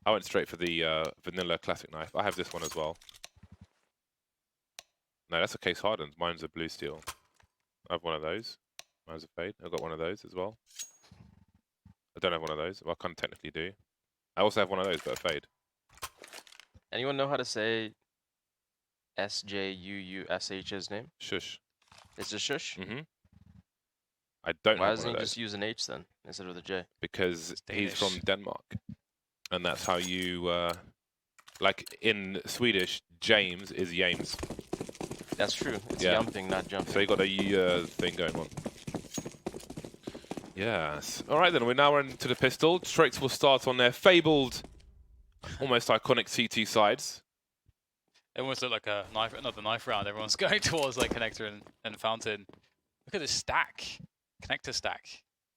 I went straight for the vanilla classic knife. I have this one as well. No, that's a case hardened. Mine's a blue steel. I have one of those. Mine's a fade. I've got one of those as well. I don't have one of those. Well, I kind of technically do. I also have one of those, but a fade. Anyone know how to say SJUUSH's name? Sjuush. It's a sjuush? Mm-hmm. I don't Why have doesn't one he of those. just use an H then, instead of the J? Because he's from Denmark. And that's how you... like in Swedish, James is James. That's true. It's Yeah. jumping, not jumping. So you got a thing going on. Yes. All right, then. We're now into the pistol. Tricks will start on their fabled, almost iconic CT sides. It almost looked like a knife, another knife round. Everyone's going towards like connector and fountain. Look at this stack, connector stack.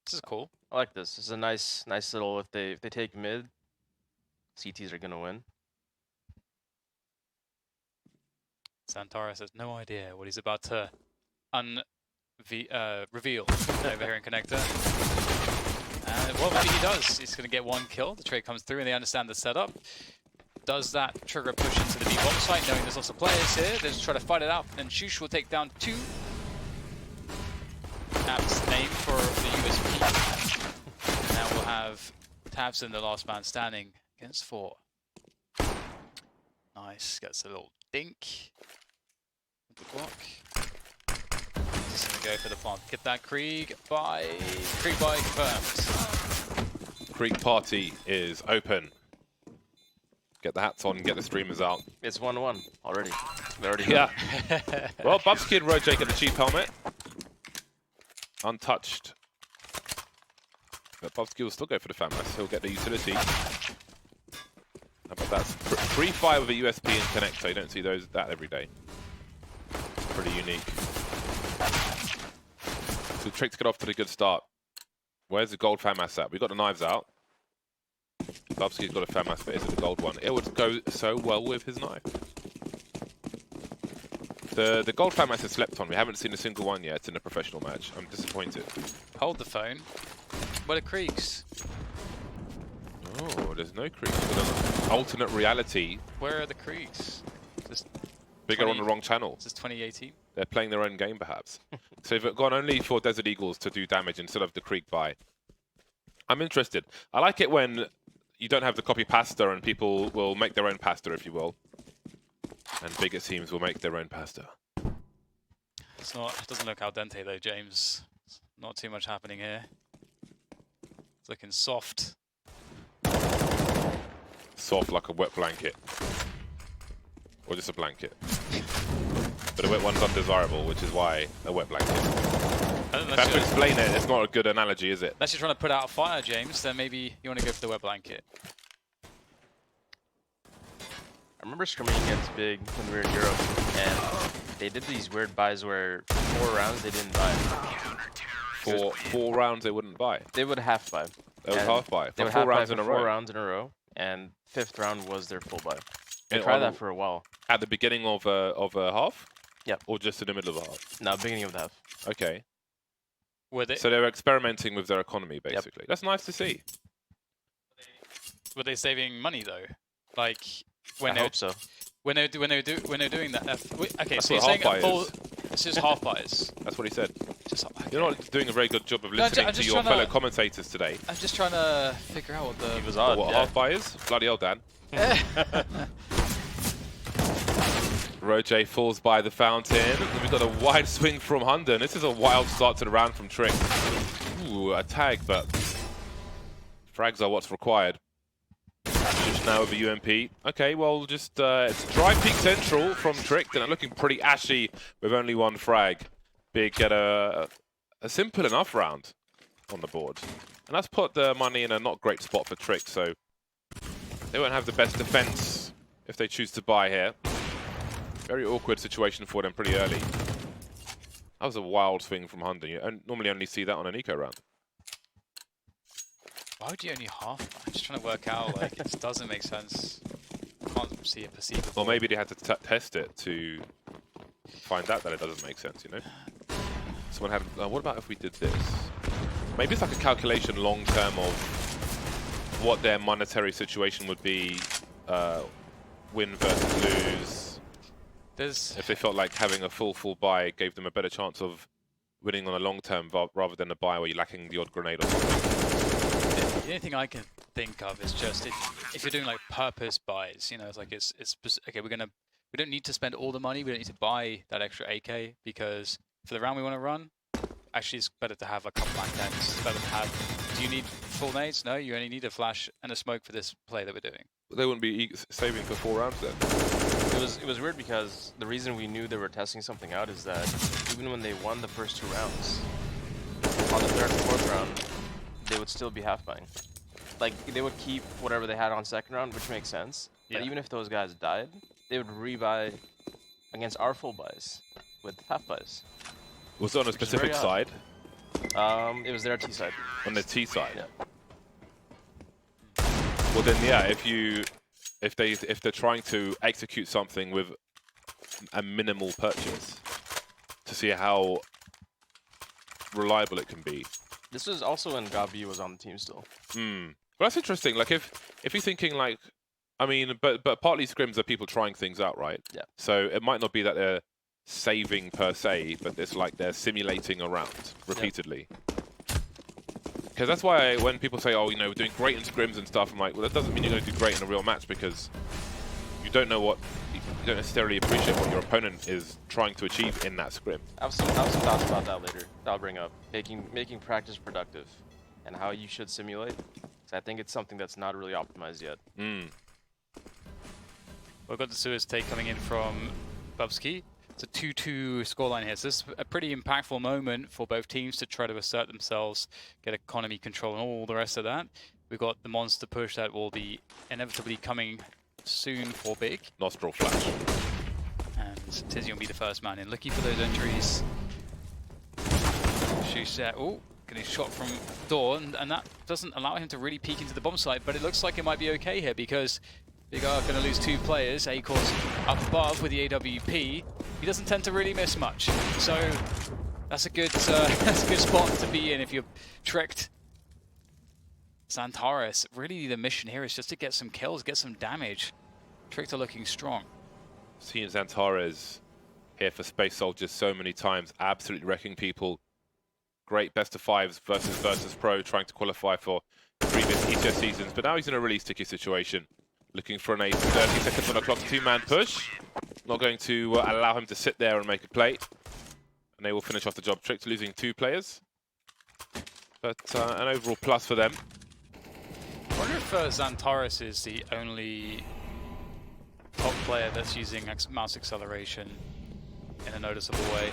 This is cool. I like this. This is a nice little. If they take mid, CTs are gonna win. XANTARES has no idea what he's about to reveal over here in connector. And well, maybe he does. He's going to get one kill. The trade comes through and they understand the setup. Does that trigger a push into the B bomb site, knowing there's lots of players here? They just try to fight it out. And sjuush will take down 2. tabseN for the USP. Now we'll have tabseN, the last man standing, against 4. Nice. Gets a little dink. The Glock. Just gonna go for the plant. Get that Krieg by confirmed. Krieg party is open. Get the hats on, get the streamers out. It's 1-1 already. They already Yeah. Well, Bubzkji and roeJ get the cheap helmet. Untouched. But Bubzkji will still go for the FAMAS. He'll get the utility. But that's 3-5 with a USP and connector. You don't see that every day. Pretty unique. So Tricks get off to the good start. Where's the gold FAMAS at? We've got the knives out. Bubzkji's got a FAMAS, but is it the gold one? It would go so well with his knife. The gold FAMAS is slept on. We haven't seen a single one yet in a professional match. I'm disappointed. Hold the phone. Where are the Kriegs? Oh, there's no Kriegs. There's an alternate reality. Where are the Kriegs? Bigger on the wrong channel. This is 2018. They're playing their own game, perhaps. So they've gone only for Desert Eagles to do damage instead of the Krieg buy. I'm interested. I like it when you don't have the copy pasta and people will make their own pasta, if you will. And bigger teams will make their own pasta. It's not. It doesn't look al dente though, James. Not too much happening here. It's looking soft. Soft like a wet blanket. Or just a blanket. But a wet one's undesirable, which is why a wet blanket. If I have to explain it, it's not a good analogy, is it? Unless you're trying to put out a fire, James, then maybe you want to go for the wet blanket. I remember scrimming against Big when we were in Europe, and they did these weird buys where 4 rounds they didn't buy. Four rounds they wouldn't buy. They would half buy. They would half buy. They For would 4 half buy rounds for in a 4 row. rounds in a row, and 5th round was their full buy. They And tried that for a while. At the beginning of a half? Yeah. Or just in the middle of a half? No, beginning of the half. Okay. Were So they were experimenting with their economy, basically. That's nice to see. Were they saving money though? Like when I hope so. When they're doing that. Okay, That's so you're what saying half a full. buy is. It's just half buys. That's what he said. Just okay. You're not doing a very good job of No, I'm listening to just your trying to- fellow commentators today. I'm just trying to figure out what the. He was odd. What Yeah. half buy is? Bloody hell, Dan. roeJ falls by the fountain. We've got a wide swing from HUNDEN. This is a wild start to the round from Trick. Ooh, a tag, but frags are what's required. Just now with a UMP. Okay, well, just it's dry peak central from Trick, and they're looking pretty ashy with only 1 frag. Big get a simple enough round on the board. And that's put the money in a not great spot for Trick, so they won't have the best defense if they choose to buy here. Very awkward situation for them pretty early. That was a wild swing from HUNDEN. You normally only see that on an eco round. Why would you only half? I'm just trying to work out. Like it doesn't make sense. Can't see it perceivable. Well, maybe they had to test it to find out that it doesn't make sense, you know? Someone had, what about if we did this? Maybe it's like a calculation long term of what their monetary situation would be, win versus lose. If they felt like having a full buy gave them a better chance of winning on a long term rather than a buy where you're lacking the odd grenade or something. The only thing I can think of is just if you're doing like purpose buys, you know, it's like it's okay. We don't need to spend all the money. We don't need to buy that extra AK because for the round we want to run, actually it's better to have a couple black tanks. It's better to have. Do you need full nades? No, you only need a flash and a smoke for this play that we're doing. They wouldn't be saving for 4 rounds then. It was weird because the reason we knew they were testing something out is that even when they won the first 2 rounds, on the 3rd and 4th round, they would still be half buying. Like they would keep whatever they had on 2nd round, which makes sense. Yeah. But even if those guys died, they would rebuy against our full buys with half buys. Was it on a specific side? It was their T side. On the T side. Yeah. Well then, yeah. If they're trying to execute something with a minimal purchase to see how reliable it can be. This was also when Gabi was on the team still. Well, that's interesting. Like if you're thinking like, I mean, but partly scrims are people trying things out, right? Yeah. So it might not be that they're saving per se, but it's like they're simulating a round repeatedly. Because that's why when people say, oh, you know, we're doing great in scrims and stuff, I'm like, well, that doesn't mean you're going to do great in a real match because you don't know what, you don't necessarily appreciate what your opponent is trying to achieve in that scrim. I have some thoughts about that later. That I'll bring up. Making practice productive and how you should simulate. So I think it's something that's not really optimized yet. We've got the sewers take coming in from Bubzkji. It's a 2-2 scoreline here. So this is a pretty impactful moment for both teams to try to assert themselves, get economy control and all the rest of that. We've got the monster push that will be inevitably coming soon for Big. Nostril flash. And Tizian will be the first man in. Looking for those entries. Shoots at, oh, getting shot from door, and that doesn't allow him to really peek into the bomb site, but it looks like it might be okay here because Big are going to lose 2 players. acoR's up above with the AWP. He doesn't tend to really miss much, so that's a good that's a good spot to be in if you're tricked. XANTARES, really the mission here is just to get some kills, get some damage. Tricked are looking strong. Seeing XANTARES here for Space Soldiers so many times, absolutely wrecking people. Great best of 5s versus pro, trying to qualify for previous ECS seasons, but now he's in a really sticky situation. Looking for an 30 seconds on the clock, 2-man push. Not going to allow him to sit there and make a play. And they will finish off the job. Tricked losing 2 players. But an overall plus for them. I wonder if XANTARES is the only top player that's using mouse acceleration in a noticeable way.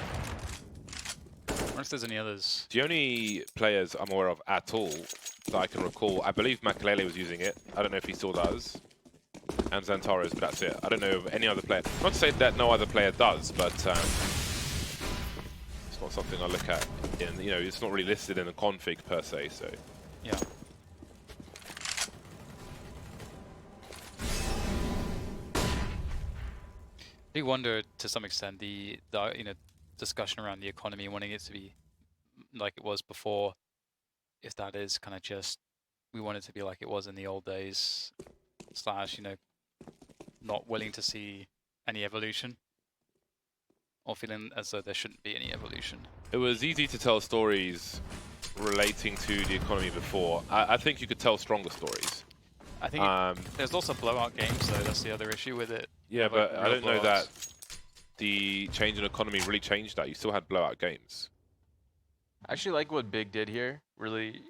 I wonder if there's any others. The only players I'm aware of at all that I can recall, I believe Nicolai was using it. I don't know if he still does. And XANTARES, but that's it. I don't know of any other player. Not to say that no other player does, but it's not something I look at. You know, it's not really listed in the config per se. So Yeah. I do wonder to some extent the you know, discussion around the economy, wanting it to be like it was before. If that is kind of just we want it to be like it was in the old days. / you know, not willing to see any evolution, or feeling as though there shouldn't be any evolution. it was easy to tell stories relating to the economy before. I think you could tell stronger stories. I think there's lots of blowout games though. That's the other issue with it. Yeah, but Like I don't know that blowouts. the change in economy really changed that. You still had blowout games. I actually like what Big did here. Really,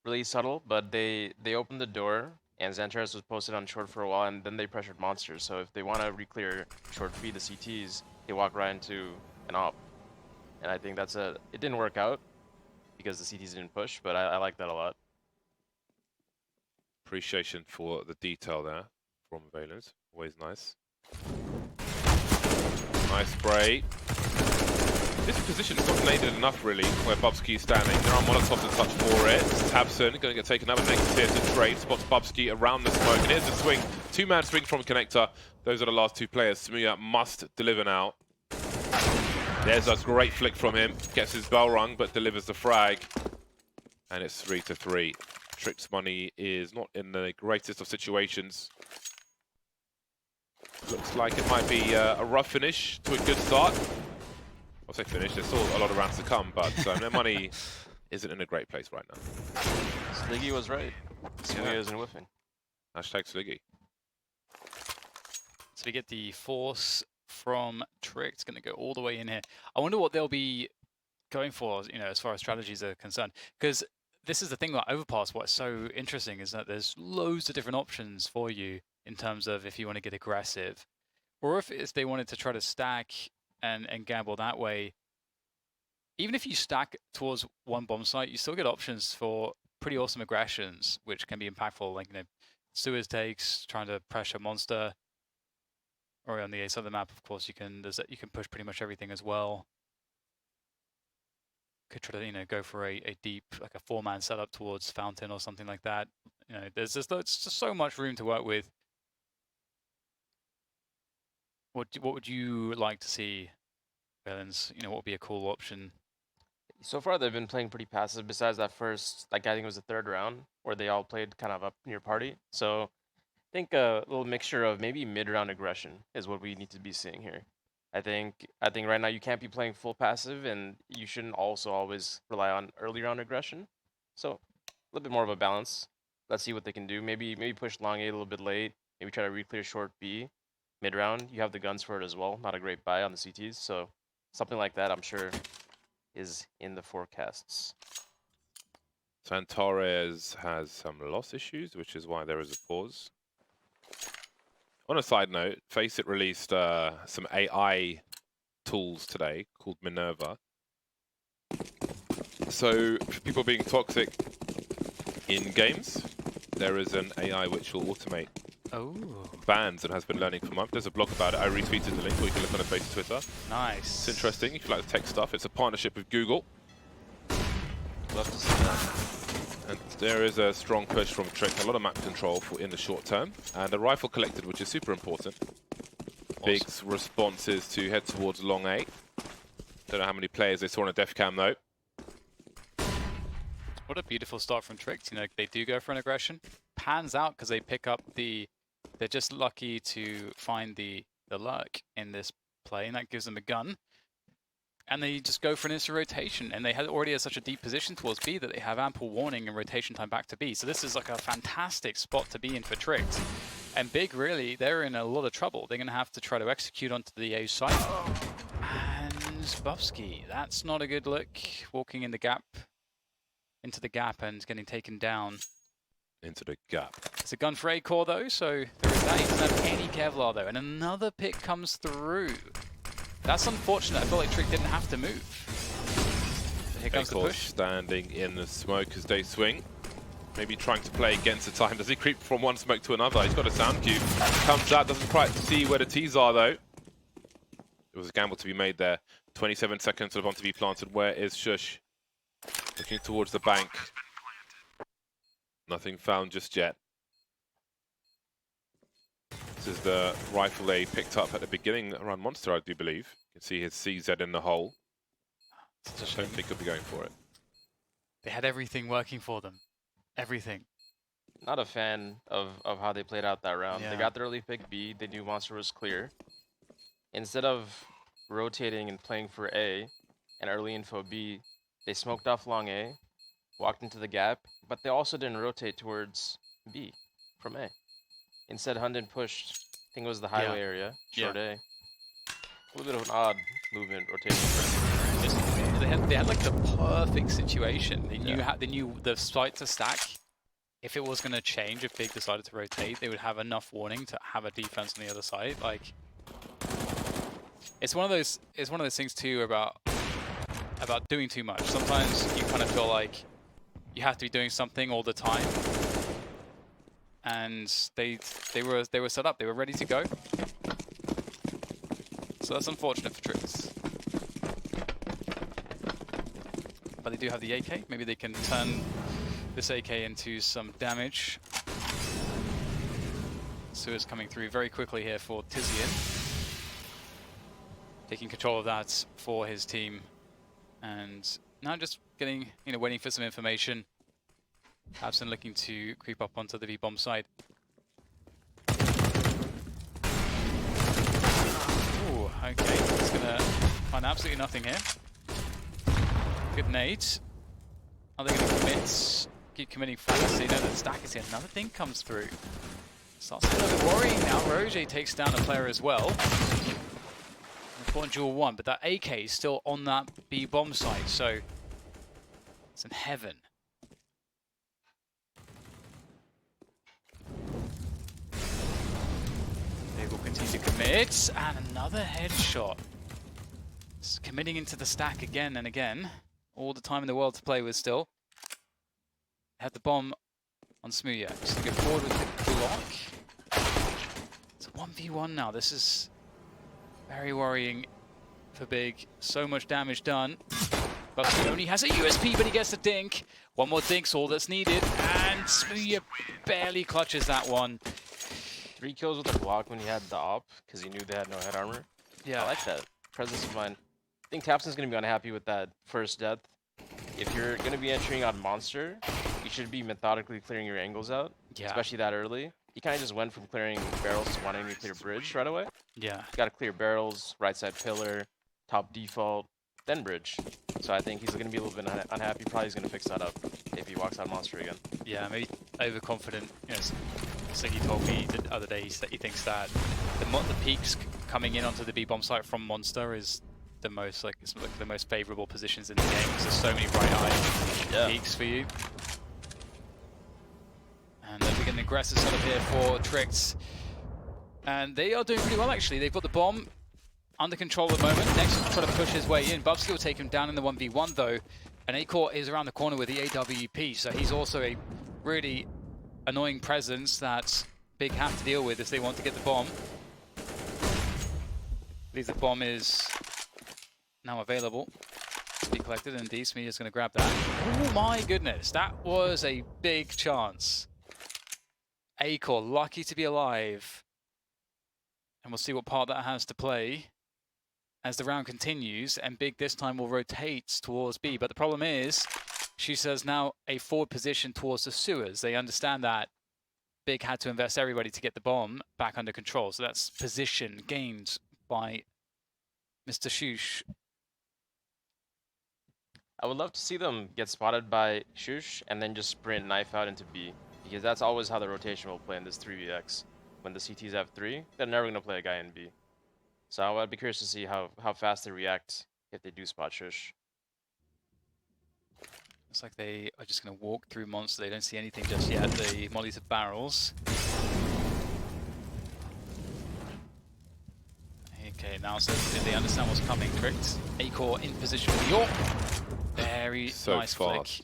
really subtle, but they opened the door and XANTARES was posted on short for a while, and then they pressured monsters. So if they want to re-clear short feed the CTs, they walk right into an op. And I think that's it didn't work out because the CTs didn't push, but I like that a lot. Appreciation for the detail there from Valens. Always nice. Nice spray. This position is not naded enough, really, where Bubzkji is standing. There are Molotovs in touch for it. tabseN going to get taken out with next tier to trade. Spots Bubzkji around the smoke. And here's the swing. 2-man swing from Connector. Those are the last 2 players. smooya must deliver now. There's a great flick from him. Gets his bell rung, but delivers the frag. And it's 3-3. Trick's money is not in the greatest of situations. Looks like it might be a rough finish to a good start. I'll say finish, there's still a lot of rounds to come, but their money isn't in a great place right now. Sliggy was right. Smooya isn't whiffing. Hashtag Sliggy. So we get the force from Trick. It's going to go all the way in here. I wonder what they'll be going for, you know, as far as strategies are concerned. Because this is the thing about Overpass. What's so interesting is that there's loads of different options for you in terms of if you want to get aggressive, or if they wanted to try to stack and gamble that way. Even if you stack towards one bomb site, you still get options for pretty awesome aggressions, which can be impactful. Like, you know, sewers takes, trying to pressure monster. Or on the A side of the map, of course, you can push pretty much everything as well. Could try to, you know, go for a deep, like a 4-man setup towards Fountain or something like that. You know, it's just so much room to work with. What would you like to see, Valens? You know, what would be a cool option? So far, they've been playing pretty passive. Besides that first, like I think it was the 3rd round where they all played kind of up near party. So I think a little mixture of maybe mid-round aggression is what we need to be seeing here. I think right now you can't be playing full passive, and you shouldn't also always rely on early round aggression. So a little bit more of a balance. Let's see what they can do. Maybe push long A a little bit late. Maybe try to re-clear short B. Mid-round, you have the guns for it as well. Not a great buy on the CTs, so something like that I'm sure is in the forecasts. XANTARES has some loss issues, which is why there is a pause. On a side note, Faceit released some AI tools today called Minerva. So, for people being toxic in games, there is an AI which will automate bans and has been learning for months. There's a blog about it. I retweeted the link, or you can look on the Faceit Twitter. Nice. It's interesting if you like the tech stuff. It's a partnership with Google. Love to see that. And there is a strong push from Trick, a lot of map control in the short term, and a rifle collected, which is super important. Awesome. Big's response is to head towards long A. Don't know how many players they saw on a def cam though. What a beautiful start from Trick. You know, they do go for an aggression. Pans out because they pick up the... They're just lucky to find the lurk in this play, and that gives them a gun. And they just go for an instant rotation, and they had already had such a deep position towards B that they have ample warning and rotation time back to B. So this is like a fantastic spot to be in for Trick. And Big, really, they're in a lot of trouble. They're going to have to try to execute onto the A site. And Bubzkji, that's not a good look. Walking in the gap, into the gap, and getting taken down. Into the gap. It's a gun for acoR though, so there is that. He doesn't have any Kevlar though, and another pick comes through. That's unfortunate. I feel like Trick didn't have to move. Here comes the push. Standing in the smoke as they swing. Maybe trying to play against the time. Does he creep from one smoke to another? He's got a sound cube. Comes out, doesn't quite see where the T's are though. It was a gamble to be made there. 27 seconds for the bomb to be planted. Where is sjuush? Looking towards the bank. Nothing found just yet. This is the rifle they picked up at the beginning around Monster, I do believe. You can see his CZ in the hole. I don't think he'll be going for it. They had everything working for them. Everything. Not a fan of how they played out that round. Yeah. They got the early pick B. They knew Monster was clear. Instead of rotating and playing for A and early info B, they smoked off long A, walked into the gap, but they also didn't rotate towards B from A. Instead, HUNDEN pushed, I think it was the highway area, short A. A little bit of an odd movement, rotation. They had like the perfect situation. They knew the site to stack. If it was going to change, if Big decided to rotate, they would have enough warning to have a defense on the other side. Like, it's one of those things too about doing too much. Sometimes you kind of feel like you have to be doing something all the time. And they were set up. They were ready to go. So that's unfortunate for Tricks. But they do have the AK. Maybe they can turn this AK into some damage. Sewers coming through very quickly here for Tizian. Taking control of that for his team. And now just getting, waiting for some information. tabseN looking to creep up onto the B-bomb side. Ooh, okay. He's gonna find absolutely nothing here. Good nade. Are they gonna commit? Keep committing forward, so you know that the stack is here. Another thing comes through. Starts to get a little bit worrying now. roeJ takes down a player as well. Important duel 1, but that AK is still on that B-bomb site, so it's in heaven. They will continue to commit, and another headshot. It's committing into the stack again and again. All the time in the world to play with still. Have the bomb on smooya. Just go forward with the block. It's a 1v1 now. This is very worrying for Big. So much damage done. Bubzkji only has a USP, but he gets a dink. One more dink's all that's needed, and smooya barely clutches that one. 3 kills with a block when he had the op, because he knew they had no head armor. Yeah, I like that. Presence of mind. I think tabseN's going to be unhappy with that first death. If you're going to be entering on monster, you should be methodically clearing your angles out, especially that early. He kind of just went from clearing barrels to wanting to clear bridge right away. Yeah. Got to clear barrels, right side pillar, top default, then bridge. So I think he's going to be a little bit unhappy. Probably he's going to fix that up if he walks on monster again. Yeah, maybe overconfident. You know, so he told me the other day that he thinks that the peaks coming in onto the B-bomb site from monster is the most it's like the most favorable positions in the game because there's so many bright-eyed peaks for you. And we get an aggressive setup here for Tricked. And they are doing pretty well, actually. They've got the bomb under control at the moment. Next, will try to push his way in. Bubzkji will take him down in the 1v1, though. And acoR is around the corner with the AWP, so he's also a really annoying presence that Big have to deal with if they want to get the bomb. I believe the bomb is now available to be collected, and indeed, smooya is going to grab that. Oh my goodness, that was a big chance. acoR, lucky to be alive. And we'll see what part that has to play as the round continues, and Big this time will rotate towards B. But the problem is, she says now a forward position towards the sewers. They understand that Big had to invest everybody to get the bomb back under control. So that's position gained by Mr. sjuush. I would love to see them get spotted by sjuush and then just sprint knife out into B, because that's always how the rotation will play in this 3vx. When the CTs have 3, they're never going to play a guy in B. So I'd be curious to see how fast they react if they do spot sjuush. Looks like they are just going to walk through monster. They don't see anything just yet. The mollies of barrels. Okay, now so they understand what's coming. Tricked. acoR in position for York. Very nice flick.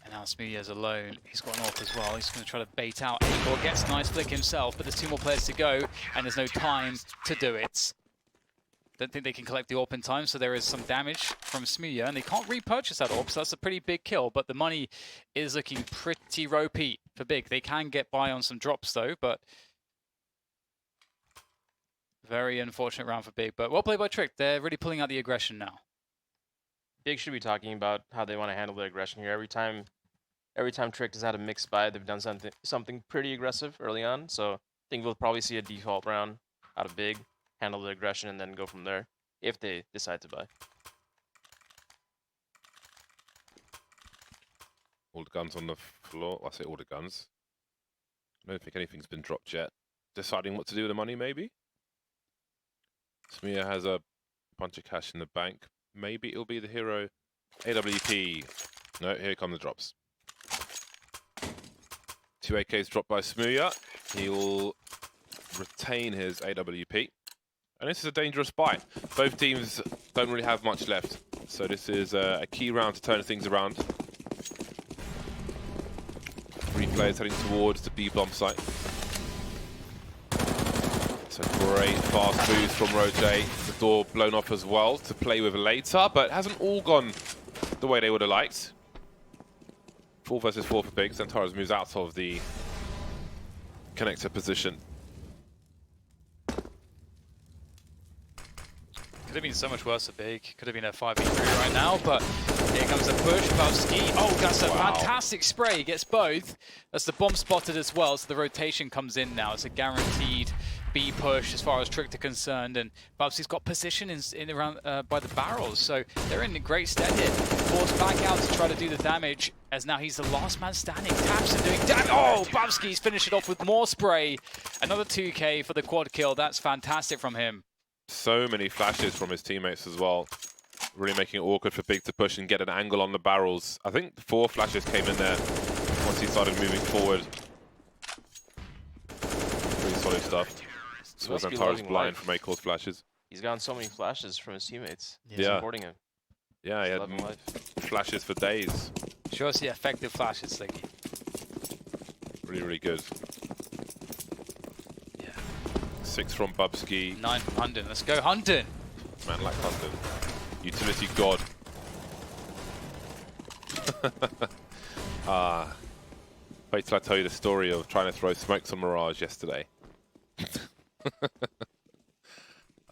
And now smooya's alone. He's got an AWP as well. He's going to try to bait out acoR. Gets a nice flick himself, but there's 2 more players to go, and there's no time to do it. Don't think they can collect the AWP in time, so there is some damage from smooya, and they can't repurchase that AWP, so that's a pretty big kill, but the money is looking pretty ropey for Big. They can get by on some drops, though, but very unfortunate round for Big. But well played by Trick. They're really pulling out the aggression now. Big should be talking about how they want to handle the aggression here. Every time Trick has had a mixed buy, they've done something pretty aggressive early on. So I think we'll probably see a default round out of Big, handle the aggression, and then go from there if they decide to buy. All the guns on the floor. I say all the guns. I don't think anything's been dropped yet. Deciding what to do with the money, maybe? smooya has a bunch of cash in the bank. Maybe it'll be the hero AWP. No, here come the drops. 2 AKs dropped by smooya. He will retain his AWP. And this is a dangerous buy. Both teams don't really have much left. So this is a key round to turn things around. 3 players heading towards the B-bomb site. It's a great fast boost from roeJ. The door blown off as well to play with later, but hasn't all gone the way they would have liked. 4 versus 4 for Big. XANTARES moves out of the connector position. Could have been so much worse for Big. Could have been a 5v3 right now, but Here comes the push, Bubzkji. Oh, that's a fantastic spray. He gets both. That's the bomb spotted as well, so the rotation comes in now. It's a guaranteed B push as far as Trick are concerned, and Bubzkji's got position in around by the barrels, so they're in great stead here. Forced back out to try to do the damage, as now he's the last man standing. tabseN doing damage. Oh, Bubzkji's finished it off with more spray. Another 2K for the quad kill. That's fantastic from him. So many flashes from his teammates as well. Really making it awkward for Big to push and get an angle on the barrels. I think 4 flashes came in there once he started moving forward. Pretty solid stuff. So XANTARES blind from acoR's flashes. He's gotten so many flashes from his teammates. Yeah. Supporting him. Yeah, he had flashes for days. Shows the effective flashes, like. Really, really good. Yeah. 6 from Bubzkji. 9 from HUNDEN. Let's go, HUNDEN! Man like HUNDEN. Utility god. Wait till I tell you the story of trying to throw smokes on Mirage yesterday.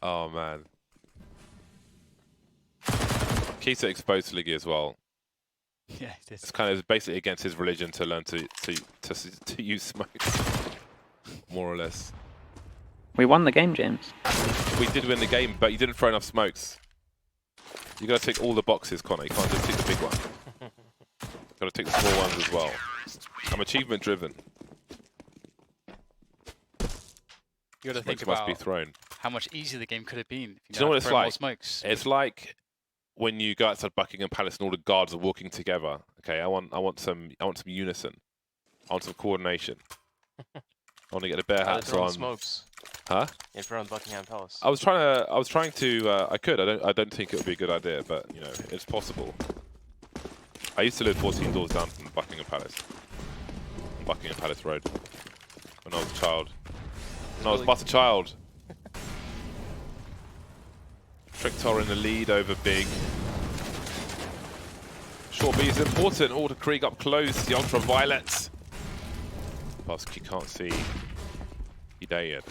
Oh man. Keeps it exposed to Liggy as well. Yeah, it is. It's kind of basically against his religion to learn to use smokes, more or less. We won the game, James. We did win the game, but you didn't throw enough smokes. You gotta tick all the boxes, Connor. You can't just tick the big one. Gotta tick the small ones as well. I'm achievement driven. You gotta think must about be thrown. how much easier the game could have been if Do you know what it's like? Smokes. It's like when you go outside Buckingham Palace and all the guards are walking together. Okay, I want some unison. I want some coordination. I want to get the bear hats on. Smokes. Huh? In front of Buckingham Palace. I was trying to. I could. I don't think it would be a good idea, but you know, it's possible. I used to live 14 doors down from Buckingham Palace, on Buckingham Palace Road, when I was a child. When I was but a child. Tricktar in the lead over Big. Short B is important. All the Krieg up close. The ultraviolets. Bubzkji can't see. He dead.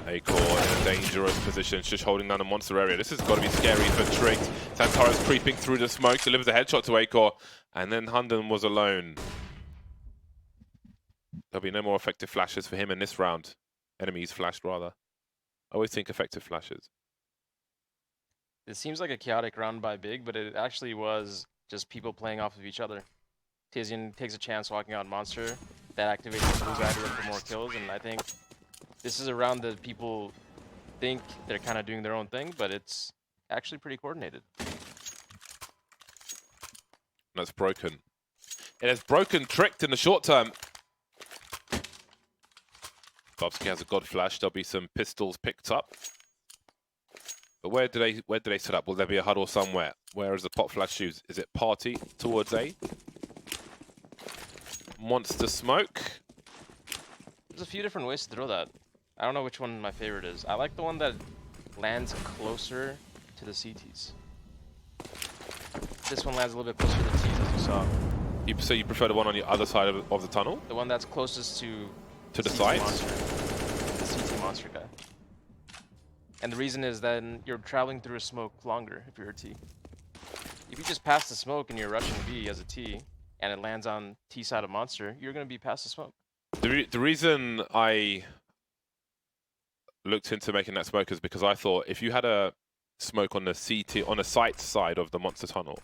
acoR in a dangerous position, just holding down the monster area. This has got to be scary for Trick. XANTARES creeping through the smoke, delivers a headshot to acoR, and then HUNDEN was alone. There'll be no more effective flashes for him in this round. Enemies flashed, rather. I always think effective flashes. It seems like a chaotic round by Big, but it actually was just people playing off of each other. Tizian takes a chance walking out Monster. That activates the blue guy to look for more kills, and I think this is a round that people think they're kind of doing their own thing, but it's actually pretty coordinated. That's broken. It has broken Tricked in the short term. Bubzkji has a god flash. There'll be some pistols picked up. But where do they set up? Will there be a huddle somewhere? Where is the pop flash shoes? Is it party towards A? Monster smoke. There's a few different ways to throw that. I don't know which one my favorite is. I like the one that lands closer to the CTs. This one lands a little bit closer to the T's, as you saw. So you prefer the one on the other side of the tunnel? The one that's closest to the CT sides? Monster. The CT monster guy. And the reason is that you're traveling through a smoke longer if you're a T. If you just pass the smoke and you're rushing B as a T, and it lands on T side of monster, you're going to be past the smoke. The reason I looked into making that smoke is because I thought if you had a smoke on the CT, on the site side of the monster tunnel,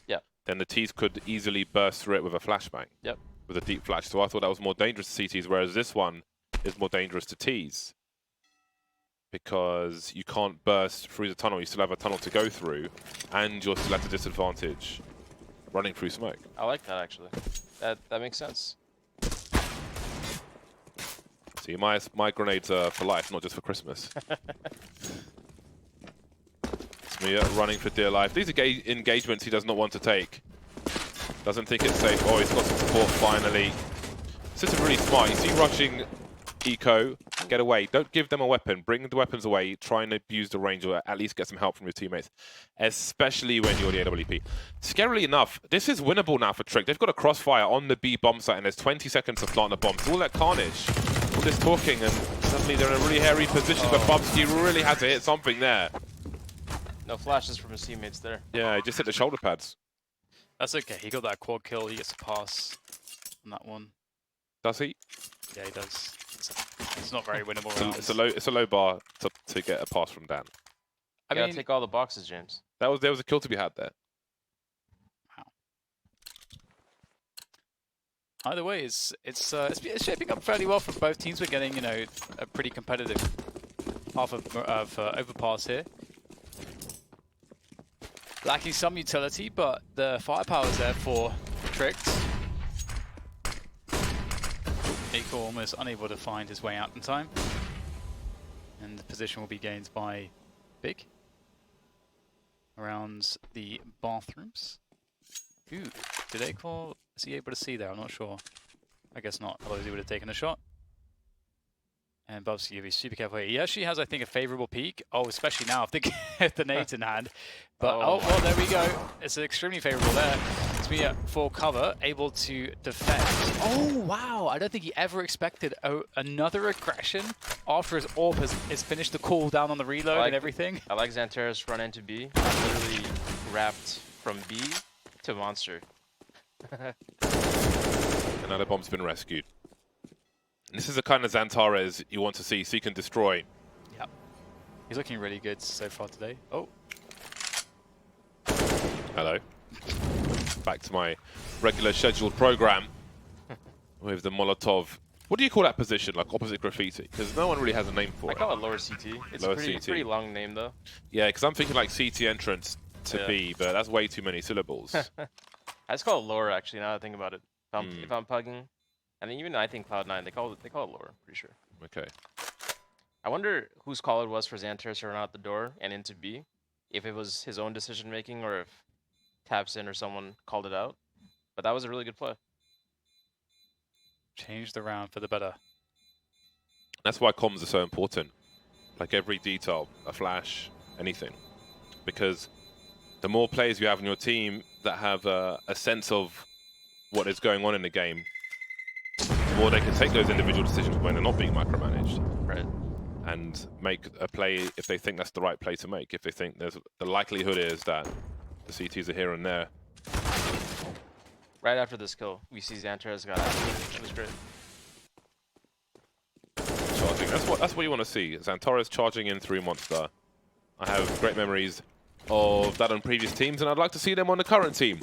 then the Ts could easily burst through it with a flashbang. With a deep flash. So I thought that was more dangerous to CTs, whereas this one is more dangerous to Ts. Because you can't burst through the tunnel, you still have a tunnel to go through, and you're still at a disadvantage running through smoke. I like that, actually. That makes sense. See, my grenades are for life, not just for Christmas. smooya running for dear life. These are engagements he does not want to take. Doesn't think it's safe. Oh, he's got some support finally. This is really smart. You see rushing eco, get away. Don't give them a weapon. Bring the weapons away. Try and abuse the range or at least get some help from your teammates. Especially when you're the AWP. Scarily enough, this is winnable now for Trick. They've got a crossfire on the B bomb site and there's 20 seconds to plant the bomb. So all that carnage, all this talking, and suddenly they're in a really hairy position, but Bubzkji really had to hit something there. No flashes from his teammates there. Yeah, he just hit the shoulder pads. That's okay. He got that quad kill. He gets a pass on that one. Does he? Yeah, he does. It's not very winnable It's rounds. it's a low bar to get a pass from Dan. I gotta take all the boxes, James. There was a kill to be had there. Either way, it's shaping up fairly well for both teams. We're getting, you know, a pretty competitive half of Overpass here. Lacking some utility, but the firepower is there for Tricked. acoR almost unable to find his way out in time. And the position will be gained by Big. Around the bathrooms. Ooh, did acoR... Is he able to see there? I'm not sure. I guess not, otherwise he would have taken a shot. And Bubzkji will be super careful here. He actually has, I think, a favorable peek. Oh, especially now if the nade in hand. But, oh, well, there we go. It's extremely favorable there. smooya for cover, able to defend. Oh, wow. I don't think he ever expected another aggression after his AWP has finished the cooldown on the reload and everything. I like XANTARES run into B. Literally wrapped from B to monster. Another bomb's been rescued. And this is the kind of XANTARES you want to see, seek and destroy. Yep. He's looking really good so far today. Oh. Hello. Back to my regular scheduled program with the Molotov. What do you call that position, like opposite graffiti? Because no one really has a name for it. I call it lower CT. It's Lower a pretty long name, though. Yeah, because I'm thinking like CT entrance to B, but that's way too many syllables. I just call it lower, actually, now that I think about it. If I'm pugging. And even I think Cloud9, they call it lower, pretty sure. Okay. I wonder whose call it was for XANTARES to run out the door and into B. If it was his own decision making or if tabseN or someone called it out. But that was a really good play. Change the round for the better. That's why comms are so important. Like every detail, a flash, anything. Because the more players you have in your team that have a sense of what is going on in the game, the more they can take those individual decisions when they're not being micromanaged. Right. And make a play if they think that's the right play to make. If they think there's the likelihood is that the CTs are here and there. Right after this kill, we see XANTARES got out. It was great. Charging. That's what you want to see. XANTARES charging in through Monster. I have great memories of that on previous teams, and I'd like to see them on the current team.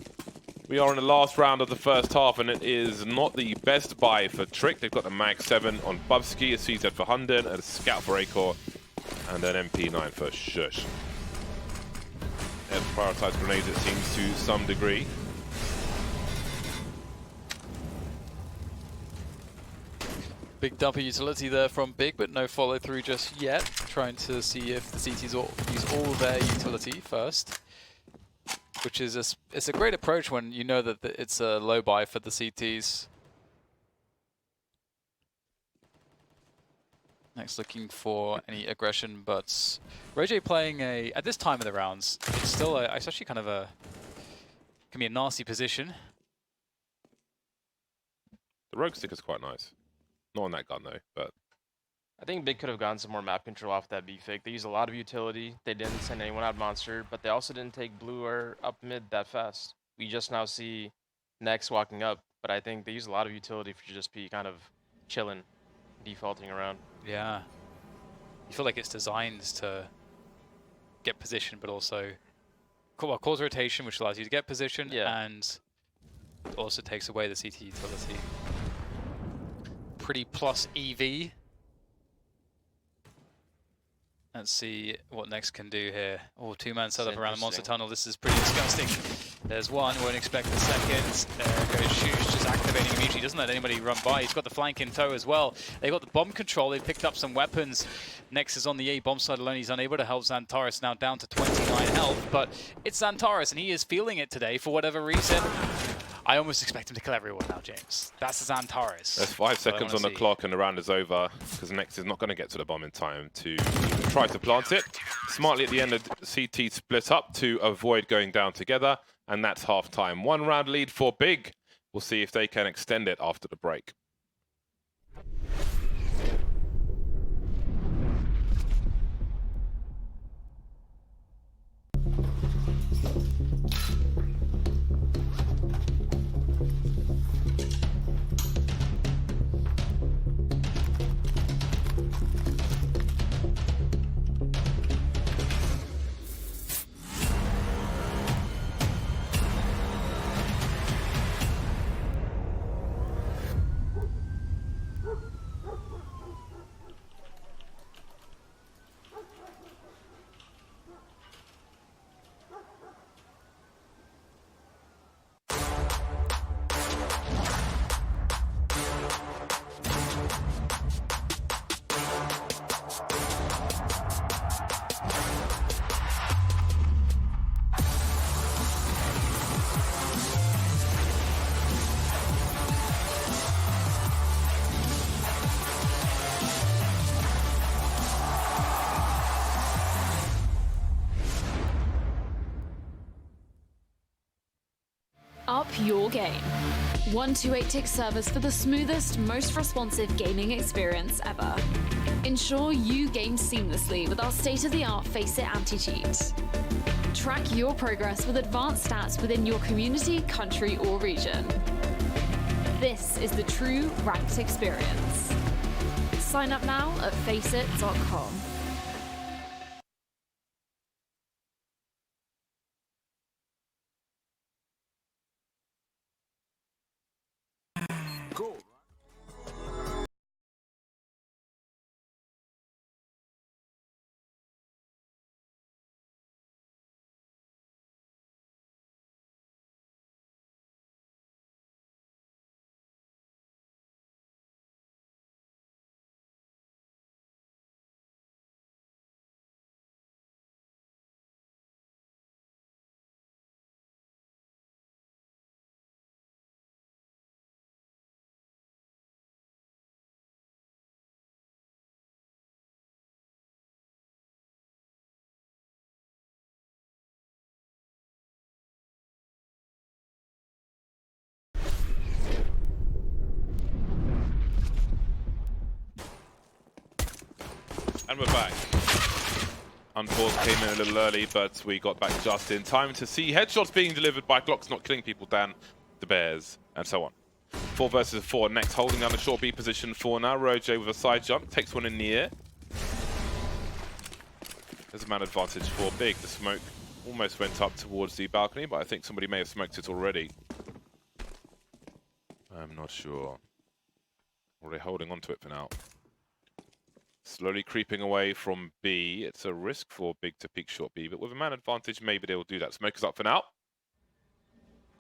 We are in the last round of the first half, and it is not the best buy for Trick. They've got the Mag 7 on Bubzkji, a CZ for HUNDEN, a Scout for acoR, and an MP9 for sjuush. They've prioritized grenades, it seems, to some degree. Big dumper utility there from Big, but no follow through just yet. Trying to see if the CTs use all their utility first. Which is it's a great approach when you know that it's a low buy for the CTs. Next, looking for any aggression, but roeJ playing at this time of the rounds, it's still it's actually kind of can be a nasty position. The rogue stick is quite nice. Not on that gun though, but I think Big could have gotten some more map control off that B fake. They used a lot of utility. They didn't send anyone out monster, but they also didn't take blue or up mid that fast. We just now see Nex walking up, but I think they used a lot of utility for just be kind of chilling, defaulting around. Yeah. You feel like it's designed to get position, but also cause rotation, which allows you to get position, and also takes away the CT utility. Pretty plus EV. Let's see what Nex can do here. Oh, two-man setup around the monster tunnel. This is pretty disgusting. There's one, won't expect the second. There goes sjuush, just activating immediately. Doesn't let anybody run by. He's got the flank in tow as well. They've got the bomb control. They've picked up some weapons. Nex is on the A bomb side alone. He's unable to help XANTARES, now down to 29 health. But it's XANTARES, and he is feeling it today for whatever reason. I almost expect him to kill everyone now, James. That's XANTARES. There's 5 seconds on the clock and the round is over because Nex is not going to get to the bomb in time to even try to plant it. Smartly at the end, the CT split up to avoid going down together, and that's half time. 1 round lead for Big. We'll see if they can extend it after the break. your game. 128-tick service for the smoothest, most responsive gaming experience ever. Ensure you game seamlessly with our state-of-the-art Faceit anti-cheat. Track your progress with advanced stats within your community, country, or region. This is the true ranked experience. Sign up now at faceit.com. And we're back. Unpause came in a little early, but we got back just in time to see headshots being delivered by Glocks not killing people, Dan, the Bears, and so on. 4 versus 4 next, holding down the short B position for now. roeJ with a side jump, takes one in the air. There's a man advantage for Big. The smoke almost went up towards the balcony, but I think somebody may have smoked it already. I'm not sure. Or are they holding on to it for now? Slowly creeping away from B. It's a risk for Big to peek short B, but with a man advantage, maybe they'll do that. Smoke is up for now.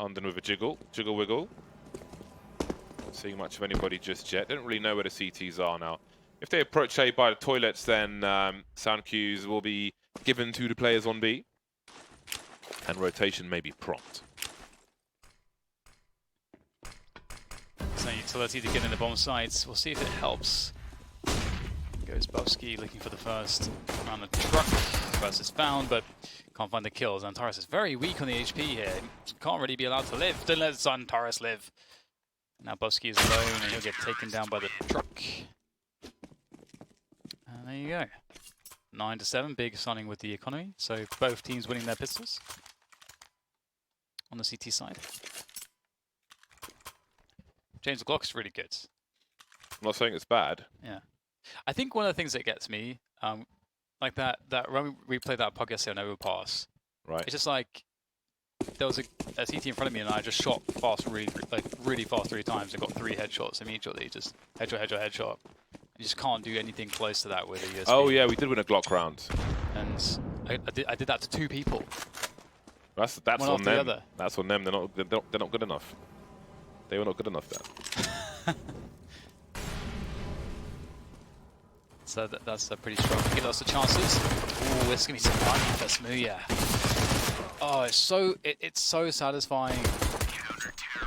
HUNDEN with a jiggle. Jiggle wiggle. Not seeing much of anybody just yet. Don't really know where the CTs are now. If they approach A by the toilets, then sound cues will be given to the players on B. And rotation may be prompt. There's no utility to get in the bomb sites. We'll see if it helps. Goes Bubzkji looking for the first around the truck. First is found, but can't find the kills. XANTARES is very weak on the HP here. Can't really be allowed to live. Don't let XANTARES live. Now Bubzkji is alone and he'll get taken down by the truck. And there you go. 9-7, Big signing with the economy. So both teams winning their pistols on the CT side. James Glock's really good. I'm not saying it's bad. Yeah. I think one of the things that gets me, like that when we played that pug yesterday on Overpass, Right. it's just like there was a CT in front of me and I just shot fast, really fast 3 times and got 3 headshots immediately. Just headshot. You just can't do anything close to that with a USB. Oh yeah, we did win a Glock round. And I did that to 2 people. That's One on after the them. other. That's on them. They're not good enough. They were not good enough then. So that's pretty strong. Give us the chances. Ooh, this is gonna be some money for smooya. Oh, it's so satisfying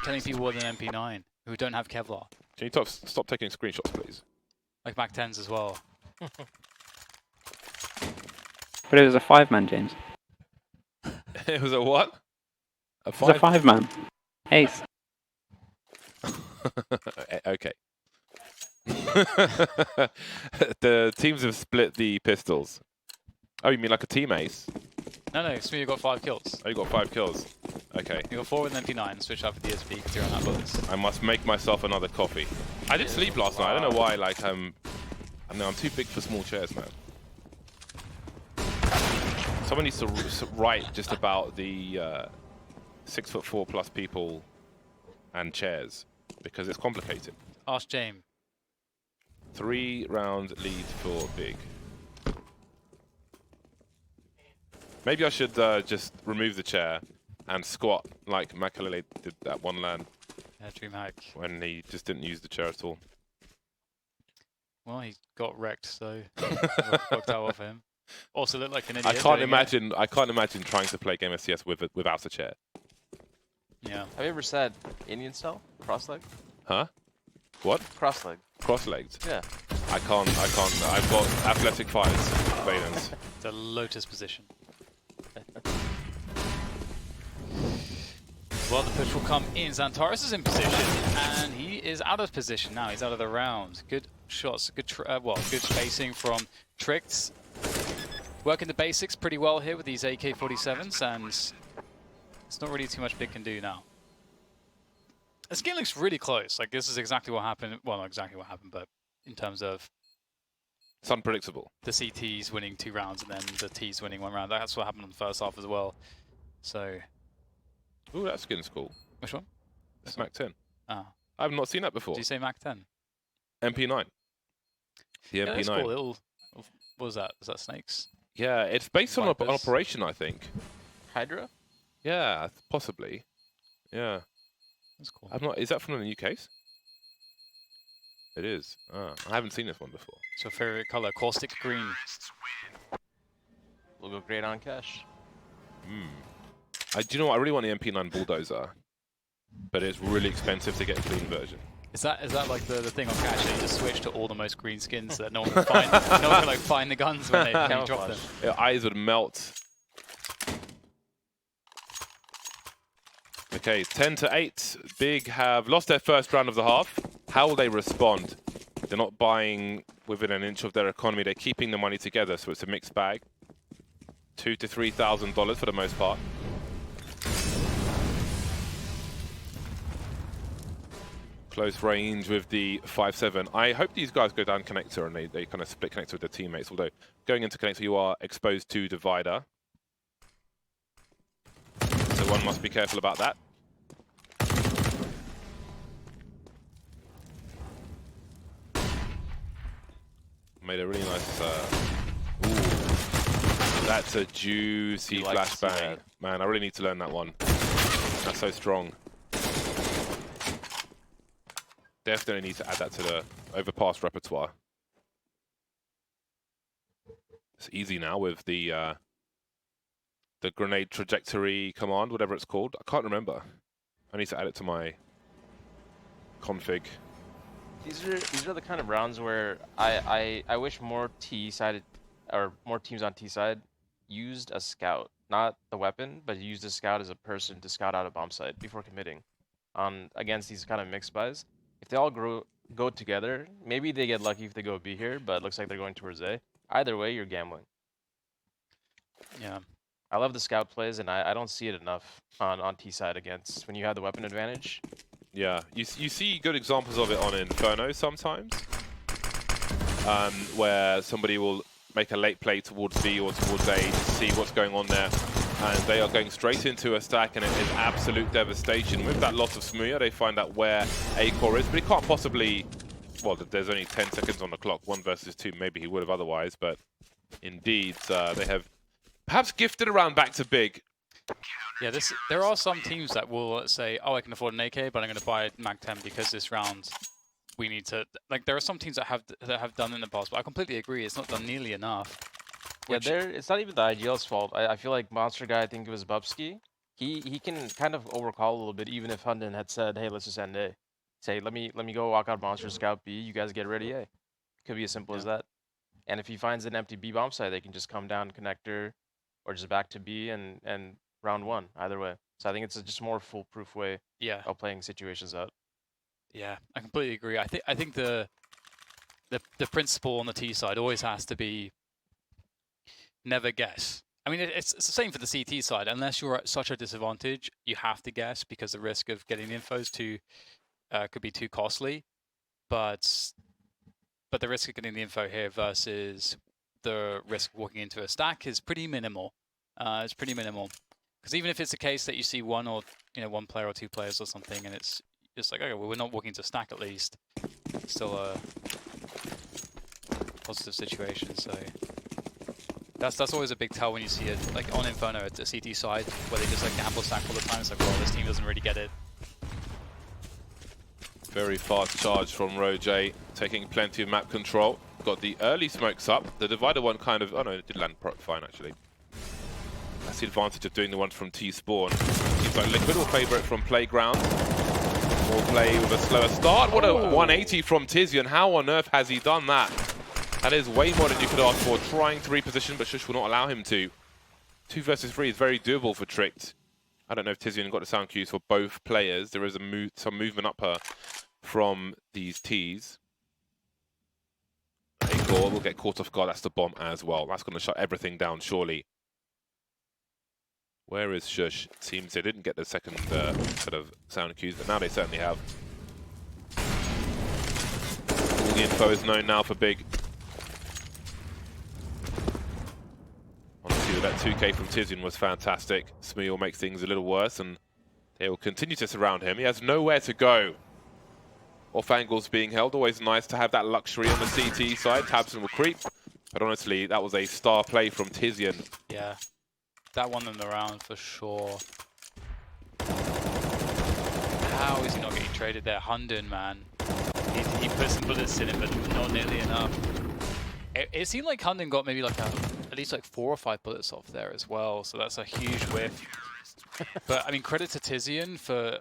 killing people with an MP9 who don't have Kevlar. Can you stop taking screenshots, please? Like Mac 10s as well. But it was a 5-man, James. It was a what? A It was a 5-man. Ace. Okay. The teams have split the pistols. Oh, you mean like a team ace? No, smooya got 5 kills. Oh, you got 5 kills. Okay. You got 4 with an MP9, switch out for DSP because you're on that bullets. I must make myself another coffee. I didn't sleep last night. I don't know why. Like I'm too big for small chairs, man. Someone needs to write just about the 6'4" plus people and chairs because it's complicated. Ask James. 3-round lead for Big. Maybe I should just remove the chair and squat like Nicolai did that one LAN. Yeah, DreamHack. When he just didn't use the chair at all. Well, he got wrecked, so worked out for him. Also looked like an idiot. I can't imagine trying to play game SCS without a chair. Have Yeah. you ever said Indian style? Cross-leg? Huh? What? Cross-leg. Cross-legged? Yeah. I can't. I've got athletic thighs, Valence. It's a lotus position. Well, the push will come in. XANTARES is in position, and he is out of position now. He's out of the round. Good shots, good good spacing from Tricked. Working the basics pretty well here with these AK-47s, and it's not really too much Big can do now. This game looks really close. Like, this is exactly what happened. Well, not exactly what happened, but in terms of It's unpredictable. the CTs winning 2 rounds and then the Ts winning 1 round. That's what happened in the first half as well. So, Ooh, that skin's cool. which one? It's Mac 10. Ah, I've not seen that before. did you say Mac 10? MP9. The Yeah, MP9. that's cool. Little, what was that? Was that snakes? Yeah, it's based on an Vipers. operation, I think. Hydra? Yeah, possibly. Yeah. That's cool. I'm not. Is that from the new case? It is. Ah, I haven't seen this one before. What's your favorite color? Caustic green. Will go great on cash. Do you know what? I really want the MP9 Bulldozer, but it's really expensive to get a clean version. Is that like the thing on cash that you just switch to all the most green skins so that no one can find no one can like find the guns when you drop them? Your eyes would melt. Okay, 10-8. Big have lost their first round of the half. How will they respond? They're not buying within an inch of their economy. They're keeping the money together, so it's a mixed bag. $2,000 to $3,000 for the most part. Close range with the 5-7. I hope these guys go down connector and they kind of split connector with their teammates. Although going into connector, you are exposed to divider. So one must be careful about that. Made a really nice. Ooh, that's a juicy flashbang. Man, I really need to learn that one. That's so strong. Definitely need to add that to the Overpass repertoire. It's easy now with the grenade trajectory command, whatever it's called. I can't remember. I need to add it to my config. These are the kind of rounds where I wish more T-sided or more teams on T-side used a scout, not the weapon, but used a scout as a person to scout out a bomb site before committing against these kind of mixed buys. If they all go together, maybe they get lucky if they go B here, but it looks like they're going towards A. Either way, you're gambling. Yeah. I love the scout plays, and I don't see it enough on T-side against when you have the weapon advantage. Yeah, you see good examples of it on Inferno sometimes, where somebody will make a late play towards B or towards A to see what's going on there, and they are going straight into a stack, and it is absolute devastation. With that loss of smooya, they find out where acoR is, but he can't possibly. Well, there's only 10 seconds on the clock, 1 versus 2. Maybe he would have otherwise, but indeed, they have perhaps gifted around back to Big. Yeah, there are some teams that will say, oh, I can afford an AK, but I'm going to buy Mag 10 because this round we need to... Like, there are some teams that have done it in the past, but I completely agree. It's not done nearly enough. Yeah, it's not even the IGL's fault. I feel like Monster Guy, I think it was Bubzkji, he can kind of overcall a little bit, even if HUNDEN had said, hey, let's just end A. Say, let me go walk out Monster Scout B, you guys get ready A. Could be as simple as that. And if he finds an empty B bomb site, they can just come down connector or just back to B and round 1, either way. So I think it's just a more foolproof way of playing situations out. Yeah, I completely agree. I think the principle on the T side always has to be never guess. I mean, it's the same for the CT side. Unless you're at such a disadvantage, you have to guess because the risk of getting the info is could be too costly. But the risk of getting the info here versus the risk of walking into a stack is pretty minimal. It's pretty minimal. Because even if it's the case that you see one player or 2 players or something, and it's just like, okay, well, we're not walking to stack at least. It's still a positive situation. So that's always a big tell when you see it, like on Inferno at the CT side, where they just like gamble stack all the time. It's like, well, this team doesn't really get it. Very fast charge from roeJ, taking plenty of map control. Got the early smokes up. The divider one kind of, oh no, it did land fine actually. That's the advantage of doing the ones from T-spawn. Seems like Liquid will favour it from Playground. More play with a slower start. What a 180 from Tizian. How on earth has he done that? That is way more than you could ask for. Trying to reposition, but sjuush will not allow him to. 2 versus 3 is very doable for Tricked. I don't know if Tizian got the sound cues for both players. There is some movement up her from these Ts. acoR will get caught off guard. That's the bomb as well. That's going to shut everything down, surely. Where is sjuush? Seems they didn't get the second set of sound cues, but now they certainly have. All the info is known now for Big. Honestly, that 2K from Tizian was fantastic. smooya will make things a little worse, and they will continue to surround him. He has nowhere to go. Off angles being held. Always nice to have that luxury on the CT side. tabseN will creep. But honestly, that was a star play from Tizian. Yeah. That won them the round for sure. How is he not getting traded there? HUNDEN, man. He put some bullets in him, but not nearly enough. It seemed like HUNDEN got maybe like at least like 4 or 5 bullets off there as well, so that's a huge whiff. But I mean, credit to Tizian for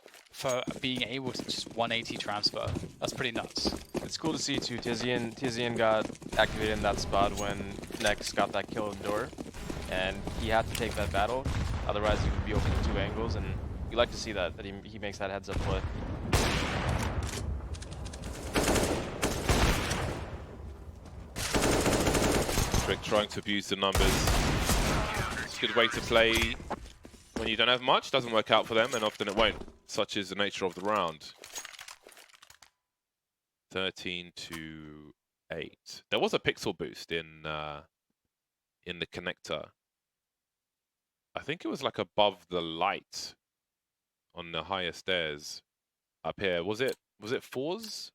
being able to just 180 transfer. That's pretty nuts. It's cool to see too. Tizian got activated in that spot when Nex got that kill in door, and he had to take that battle. Otherwise, he would be open to 2 angles, and you like to see that he makes that heads-up play. Trick trying to abuse the numbers. It's a good way to play when you don't have much. Doesn't work out for them, and often it won't. Such is the nature of the round. 13 to 8. There was a pixel boost in the connector. I think it was like above the light on the higher stairs up here. Was it fours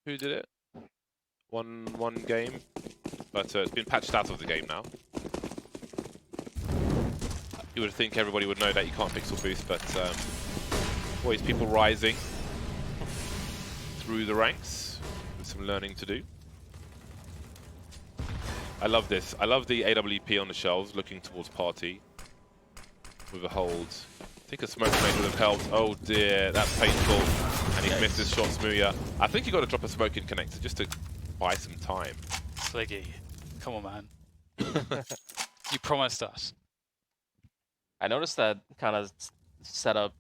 who did it? One game, but it's been patched out of the game now. You would think everybody would know that you can't pixel boost, but always people rising through the ranks with some learning to do. I love this. I love the AWP on the shelves looking towards party with a hold. I think a smoke grenade would have helped. Oh dear, that's painful. And he missed his shot, smooya. I think you got to drop a smoke in connector just to buy some time. Sliggy, come on, man. You promised us. I noticed that kind of setup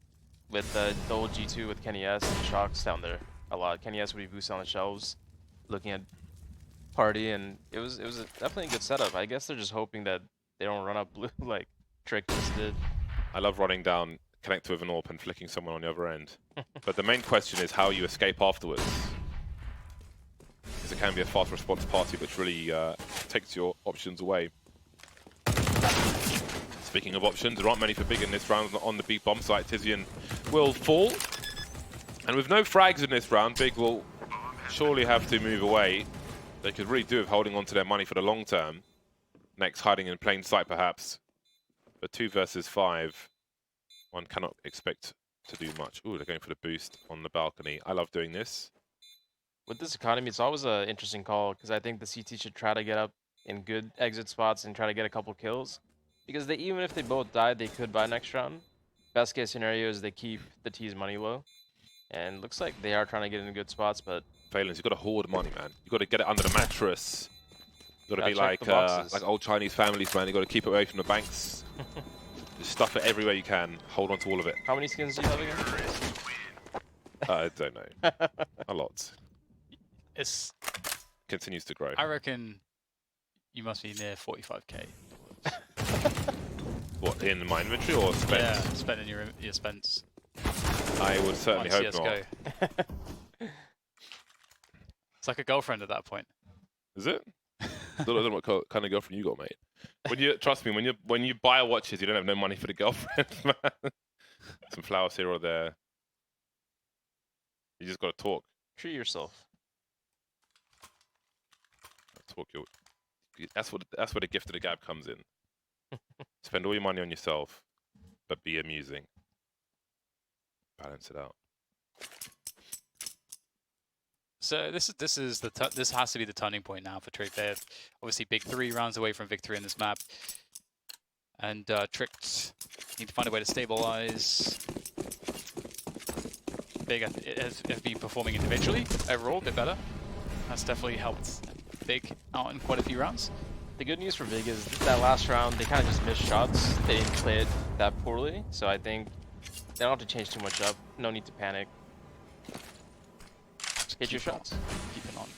with the old G2 with Kenny S and Shocks down there a lot. Kenny S would be boosted on the shelves, looking at party, and it was definitely a good setup. I guess they're just hoping that they don't run up blue like Trick just did. I love running down connector with an AWP and flicking someone on the other end. But the main question is how you escape afterwards. Because it can be a fast response party, which really takes your options away. Speaking of options, there aren't many for Big in this round on the B bomb site. Tizian will fall. And with no frags in this round, Big will surely have to move away. They could really do with holding on to their money for the long term. Next, hiding in plain sight, perhaps. But 2 versus 5, one cannot expect to do much. Ooh, they're going for the boost on the balcony. I love doing this. With this economy, it's always an interesting call because I think the CT should try to get up in good exit spots and try to get a couple kills. Because even if they both die, they could buy next round. Best case scenario is they keep the T's money low. And looks like they are trying to get in good spots, but... Phalanx, you've got to hoard money, man. You've got to get it under the mattress. You've got to be like old Chinese families, man. You've got to keep it away from the banks. Just stuff it everywhere you can. Hold on to all of it. How many skins do you have again? I don't know. A lot. It's Continues to grow. I reckon you must be near 45k. What, in my inventory or spent? Yeah, spent in your spends. I would certainly hope CSGO. not. It's like a girlfriend at that point. Is it? I don't know what kind of girlfriend you got, mate. When you trust me, when you buy watches, you don't have no money for the girlfriend, man. Some flowers here or there. You just got to talk. Treat yourself. Talk your. That's where the gift of the gab comes in. Spend all your money on yourself, but be amusing. Balance it out. So this has to be the turning point now for Trick. They're obviously Big 3 rounds away from victory in this map, and Tricked need to find a way to stabilize. Big has been performing individually overall a bit better. That's definitely helped Big out in quite a few rounds. The good news for Big is that last round they kind of just missed shots. They didn't play it that poorly, so I think They don't have to change too much up. No need to panic. Hit your shots. Keep it on.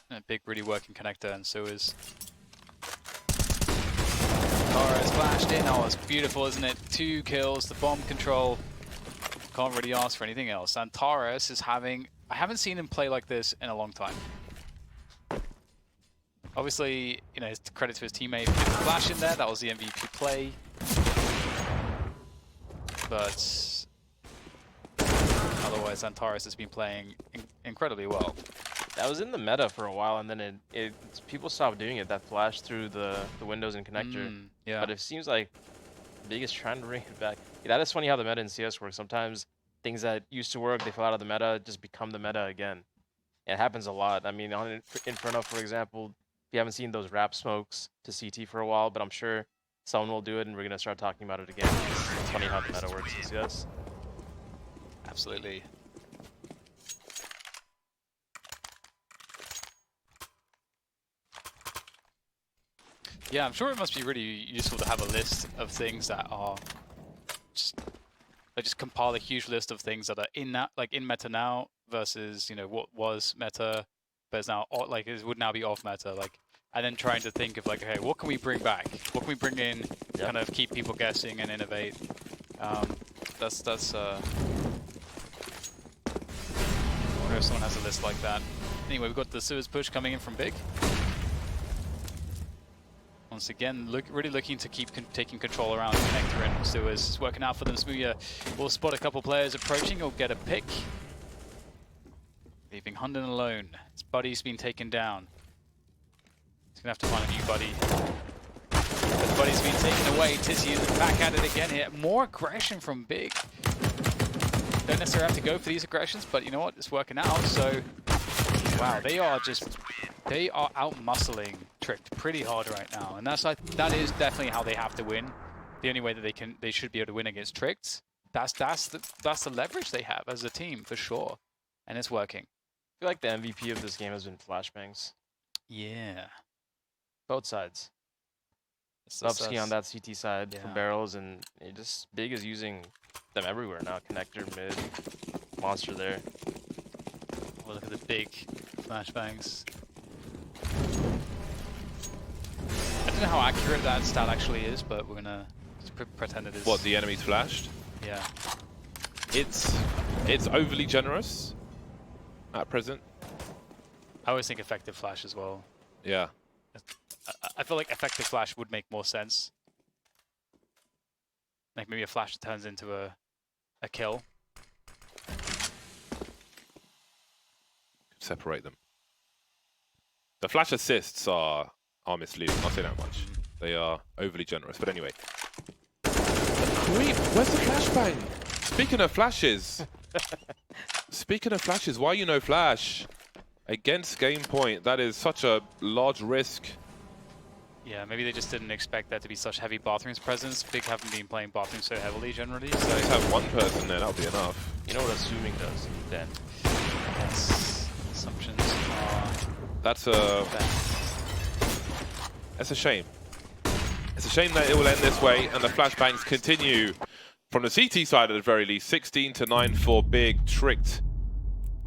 And a big, really working connector, and so is. Tara splashed in. Oh, it's beautiful, isn't it? 2 kills, the bomb control. Can't really ask for anything else. XANTARES is having... I haven't seen him play like this in a long time. Obviously, you know, credit to his teammate for getting the flash in there. That was the MVP play. But otherwise, XANTARES has been playing incredibly well. That was in the meta for a while, and then people stopped doing it. That flash through the windows and connector. Yeah. But it seems like Big is trying to bring it back. Yeah, that is funny how the meta in CS works. Sometimes things that used to work, they fall out of the meta, just become the meta again. It happens a lot. I mean, on Inferno, for example, if you haven't seen those wrap smokes to CT for a while, but I'm sure someone will do it, and we're gonna start talking about it again. It's funny how the meta works in CS. Absolutely. Yeah, I'm sure it must be really useful to have a list of things that are just compile a huge list of things that are in that, like in meta now versus, you know, what was meta but is now like it would now be off meta, like, and then trying to think of like, okay, what can we bring back? What can we bring in? Kind of keep people guessing and innovate. That's I wonder if someone has a list like that. Anyway, we've got the sewers push coming in from Big. Once again, really looking to keep taking control around the connector and sewers. It's working out for them. smooya will spot a couple players approaching. He'll get a pick. Leaving HUNDEN alone. His buddy's been taken down. He's going to have to find a new buddy. But the buddy's been taken away. Tizian back at it again here. More aggression from Big. Don't necessarily have to go for these aggressions, but you know what? It's working out. So, wow, they are out-muscling Tricked pretty hard right now, and that is definitely how they have to win. The only way that they should be able to win against Tricked. That's the leverage they have as a team for sure, and it's working. I feel like the MVP of this game has been flashbangs. Yeah, both sides. Bubzkji on that CT side for barrels, and it just Big is using them everywhere now. Connector, mid, monster there. Well, look at the big flashbangs. I don't know how accurate that stat actually is, but we're gonna just pretend it is. What, the enemy's flashed? Yeah. It's overly generous at present. I always think effective flash as well. Yeah. I feel like effective flash would make more sense. Like maybe a flash turns into a kill. Separate them. The flash assists are misleading. I'll say that much. They are overly generous. But anyway. Creep, where's the flashbang? Speaking of flashes. Speaking of flashes, why you no flash? Against game point, that is such a large risk. Yeah, maybe they just didn't expect there to be such heavy bathrooms presence. Big haven't been playing bathrooms so heavily generally. So just have one person there, that'll be enough. You know what assuming does then? Yes. Assumptions are... That's a shame. It's a shame that it will end this way, and the flashbangs continue from the CT side at the very least. 16-9 for Big. Tricked.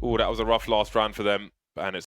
Oh, that was a rough last round for them, and it's